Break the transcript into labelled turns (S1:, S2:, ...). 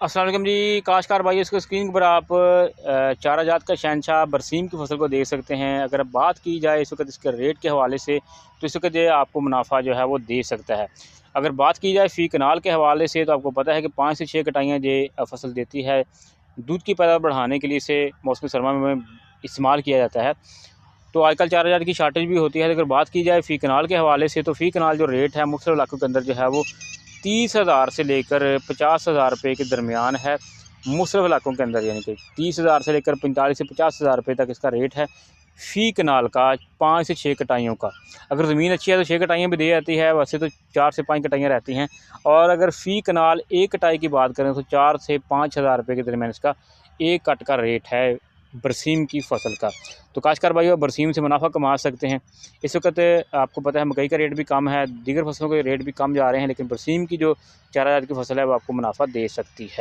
S1: अस्सलाम वालेकुम जी, काश्तकार भाई, इसको स्क्रीन पर आप चारा जात का शहनशाह बरसीम की फसल को देख सकते हैं। अगर बात की जाए इस वक्त इसके रेट के हवाले से, तो इस वक्त ये आपको मुनाफा जो है वो दे सकता है। अगर बात की जाए फ़ी कनाल के हवाले से, तो आपको पता है कि 5 से 6 कटाइयाँ ये फसल देती है। दूध की पैदावार बढ़ाने के लिए इसे मौसम सरमा में इस्तेमाल किया जाता है। तो आजकल चारा जात की शार्टेज भी होती है। अगर बात की जाए फ़ी कनाल के हवाले से, तो फ़ी कनाल जो रेट है मुख्तलिफ इलाकों के अंदर जो है वो 30,000 से लेकर 50,000 रुपये के दरमियान है। मुख्तलिफ इलाकों के अंदर यानी कि 30,000 से लेकर 45 से 50,000 रुपये तक इसका रेट है फ़ी कनाल का, 5 से 6 कटाइयों का। अगर ज़मीन अच्छी है तो 6 कटाइयाँ भी दी जाती है, वैसे तो 4 से 5 कटाइयाँ रहती हैं। और अगर फ़ी कनाल एक कटाई की बात करें तो 4 से 5,000 रुपये के दरमियान इसका एक कट का रेट है बरसीम की फसल का। तो काश्तकार भाई बरसीम से मुनाफा कमा सकते हैं। इस वक्त आपको पता है मकई का रेट भी कम है, दीगर फसलों के रेट भी कम जा रहे हैं, लेकिन बरसीम की जो चारा जात की फसल है वो आपको मुनाफा दे सकती है।